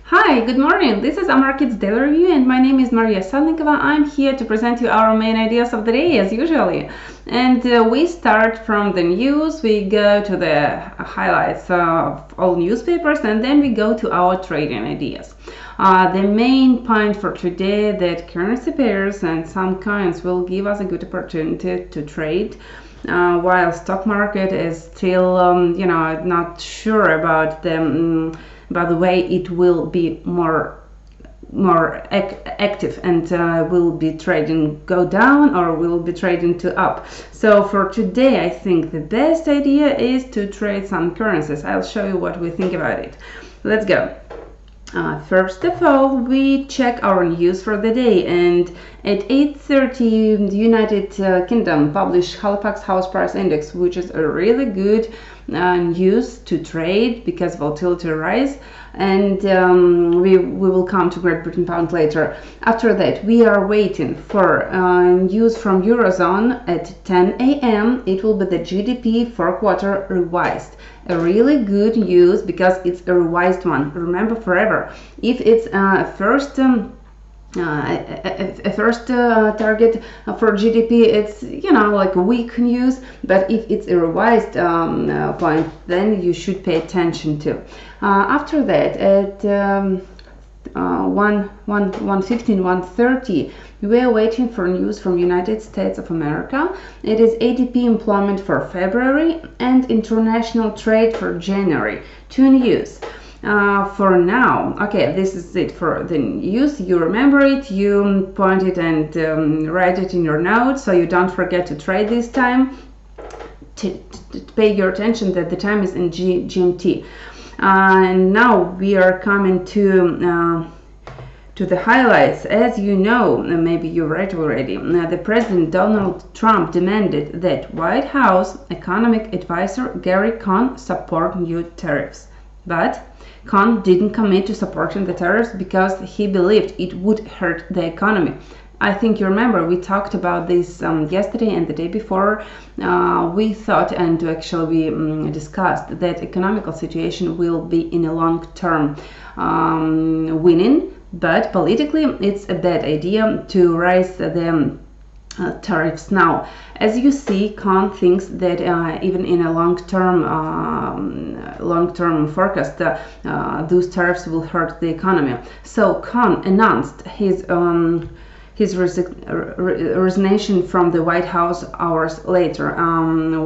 Hi, good morning. This is AMarkets Daily Review and my name is Maria Salnikova. I'm here to present you our main ideas of the day as usually. And we start from the news, we go to the highlights of all newspapers, and then we go to our trading ideas. The main point for today that currency pairs and some coins will give us a good opportunity to trade. While stock market is still, not sure about the way it will be more active and will be trading go down or will be trading to up. So for today, I think the best idea is to trade some currencies. I'll show you what we think about it. Let's go. First of all, we check our news for the day, and at 8:30 the United Kingdom published Halifax House Price Index, which is a really good news to trade because volatility rise, and we will come to Great Britain pound later. After that, we are waiting for news from Eurozone at 10 a.m. It will be the GDP for quarter revised. A really good news because it's a revised one. Remember forever, if it's a first target for GDP, it's like weak news, but if it's a revised point, then you should pay attention to. After that, at 1:15, 1:30, we are waiting for news from United States of America. It is ADP employment for February and international trade for January. Two news. For now, okay, this is it for the news. You remember it, you point it and write it in your notes so you don't forget to trade this time. To pay your attention that the time is in GMT. And now we are coming to the highlights. As you know, maybe you read already, the President Donald Trump demanded that White House economic advisor Gary Cohn support new tariffs. But Cohn didn't commit to supporting the tariffs because he believed it would hurt the economy. I think you remember we talked about this yesterday and the day before. We thought, and actually we discussed, that economical situation will be in a long-term winning, but politically it's a bad idea to raise the tariffs now. As you see, Cohn thinks that even in a long-term forecast, those tariffs will hurt the economy. So Cohn announced his resignation from the White House hours later.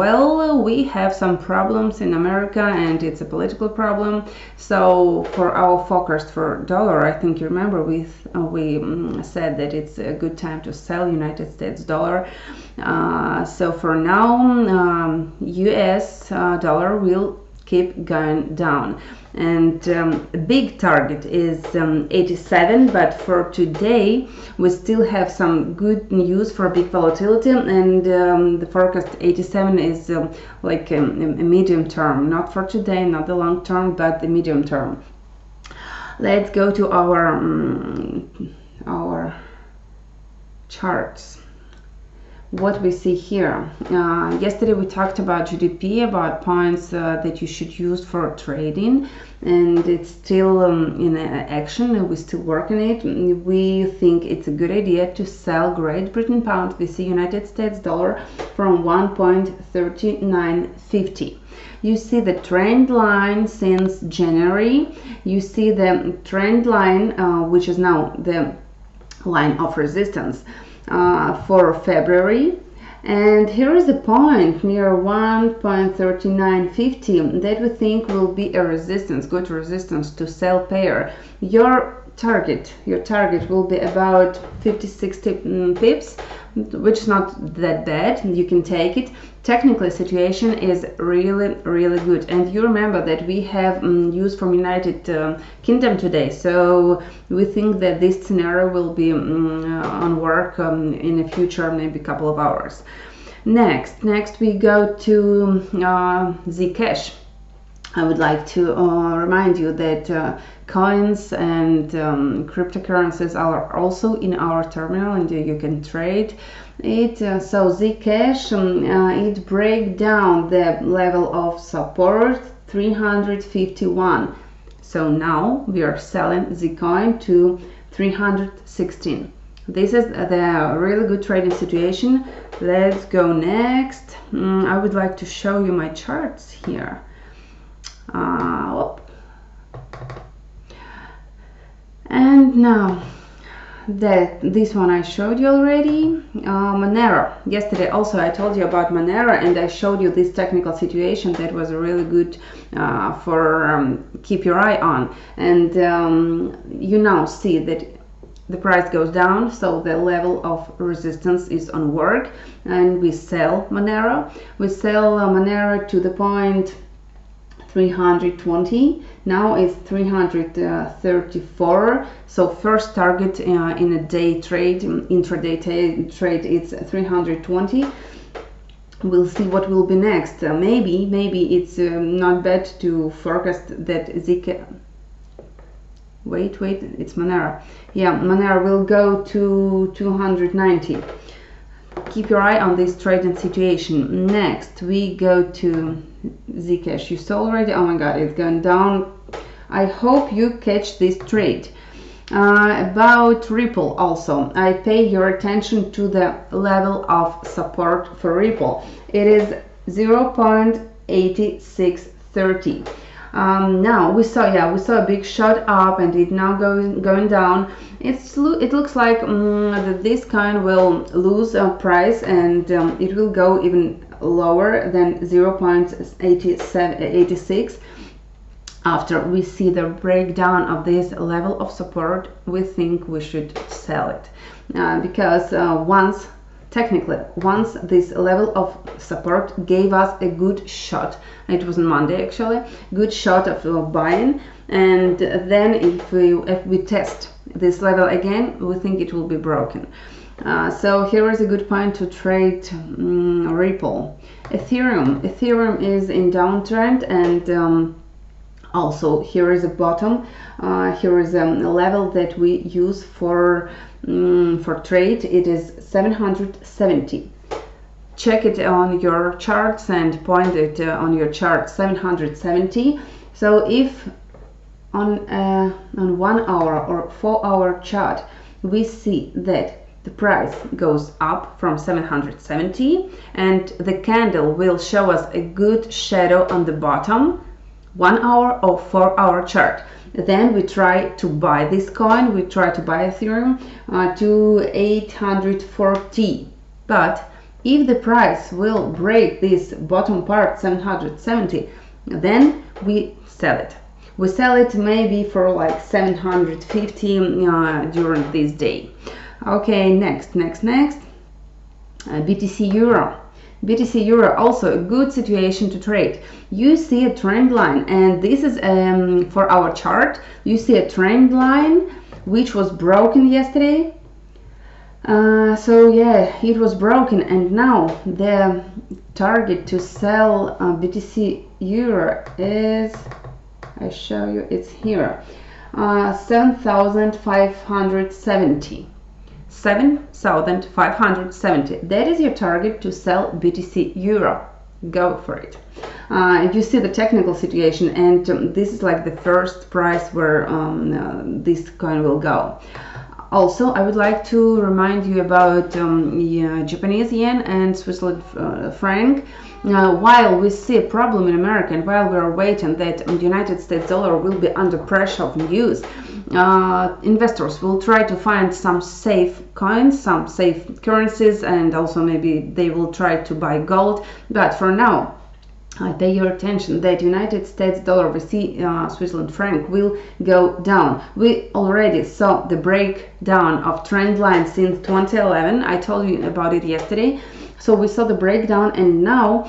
Well, we have some problems in America and it's a political problem. So for our forecast for dollar, I think you remember we said that it's a good time to sell United States dollar. So for now, US dollar will keep going down, and a big target is 87, but for today we still have some good news for big volatility, and the forecast 87 is like a medium term, not for today, not the long term, but the medium term. Let's go to our charts. What we see here. Yesterday we talked about GDP, about points that you should use for trading, and it's still in action, and we still work on it. We think it's a good idea to sell Great Britain pound. We see United States dollar from 1.3950. You see the trend line since January. You see the trend line, which is now the line of resistance for February, and here is a point near 1.3950 that we think will be a resistance, good resistance to sell pair. Your target will be about 50-60 pips, which is not that bad. You can take it. Technically, situation is really good, and you remember that we have news from United Kingdom today, so we think that this scenario will be on work in the future, maybe a couple of hours. Next we go to Zcash. I would like to remind you that coins and cryptocurrencies are also in our terminal, and you can trade it. So Zcash, it break down the level of support 351. So now we are selling the coin to 316. This is the really good trading situation. Let's go next. I would like to show you my charts here. And now that this one I showed you already. Monero. Yesterday also I told you about Monero, and I showed you this technical situation that was really good for keep your eye on. And you now see that the price goes down, so the level of resistance is on work, and we sell Monero. We sell Monero to the point 320. Now it's 334. So first target in a day trade, intraday trade, it's 320. We'll see what will be next. Maybe it's not bad to forecast that ZK. Wait, it's Monero. Yeah, Monero will go to 290. Keep your eye on this trading situation. Next, we go to Zcash. You saw already? Oh my god, it's going down. I hope you catch this trade. About Ripple also, I pay your attention to the level of support for Ripple. It is 0.8630. Now we saw a big shot up, and it now going down. It looks like that this coin will lose price, and it will go even lower than 0.86. After we see the breakdown of this level of support, we think we should sell it, because once this level of support gave us a good shot. It was on Monday actually, good shot of buying, and then if we test this level again, we think it will be broken. So here is a good point to trade Ripple. Ethereum is in downtrend, and also here is a bottom. Here is a level that we use for trade. It is 770. Check it on your charts and point it on your chart, 770. So if on 1 hour or 4 hour chart we see that the price goes up from 770 and the candle will show us a good shadow on the bottom, 1 hour or 4 hour chart, then we try to buy this coin, we try to buy Ethereum to 840. But if the price will break this bottom part, 770, then we sell it. We sell it maybe for like 750 during this day. Okay, next. BTC Euro. BTC Euro also a good situation to trade. You see a trend line, and this is for our chart. You see a trend line which was broken yesterday. So yeah, it was broken, and now the target to sell BTC Euro is, I show you, it's here, 7,570. 7,570. That is your target to sell BTC Euro. Go for it. You see the technical situation, and this is like the first price where this coin will go. Also, I would like to remind you about Japanese yen and Switzerland franc. While we see a problem in America, and while we are waiting that the United States dollar will be under pressure of news, investors will try to find some safe coins, some safe currencies, and also maybe they will try to buy gold. But for now, I pay your attention that United States dollar vs Switzerland franc will go down. We already saw the breakdown of trend line since 2011. I told you about it yesterday. So we saw the breakdown, and now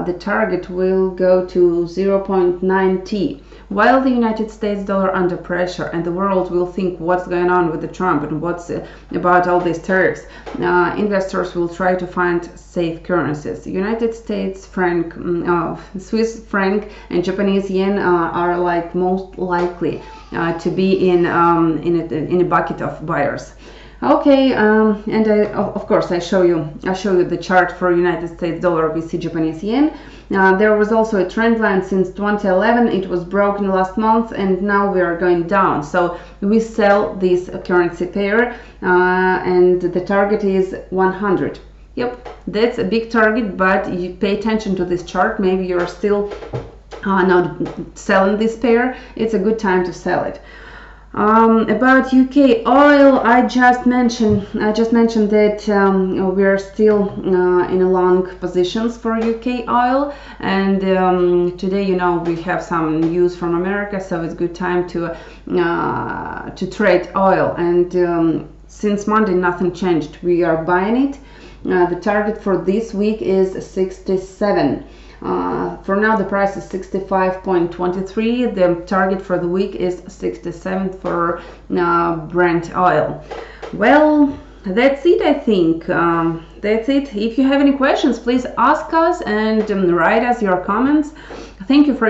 the target will go to 0.90. While the United States dollar under pressure and the world will think what's going on with the Trump and what's about all these tariffs, investors will try to find safe currencies. United States franc, Swiss franc and Japanese yen are like most likely to be in a bucket of buyers. Okay, and of course I show you the chart for United States dollar vs Japanese yen. There was also a trend line since 2011. It was broken last month, and now we are going down. So we sell this currency pair, and the target is 100. Yep, that's a big target, but you pay attention to this chart. Maybe you're still not selling this pair. It's a good time to sell it. About UK oil, I just mentioned that we're still in a long positions for UK oil, and today, you know, we have some news from America, so it's good time to trade oil. And since Monday, nothing changed. We are buying it. The target for this week is 67. For now, the price is 65.23. The target for the week is 67 for Brent oil. Well, that's it, I think. That's it. If you have any questions, please ask us and write us your comments. Thank you for